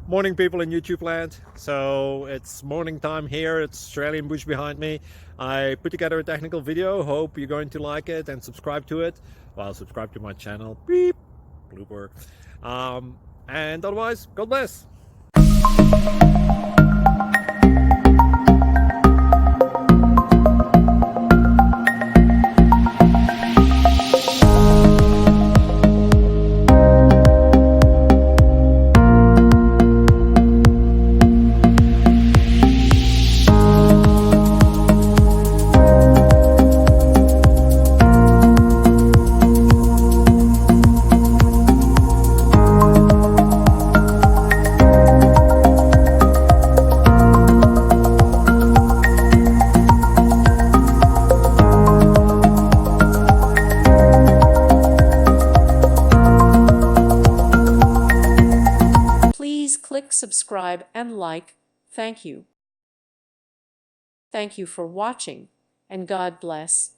Morning, people in YouTube land. So it's morning time here. It's Australian bush behind me. I put together a technical video. Hope you're going to like it and subscribe to it. Well, subscribe to my channel. Beep. Blooper. And otherwise, God bless. Please click subscribe and like. Thank you. Thank you for watching, and God bless.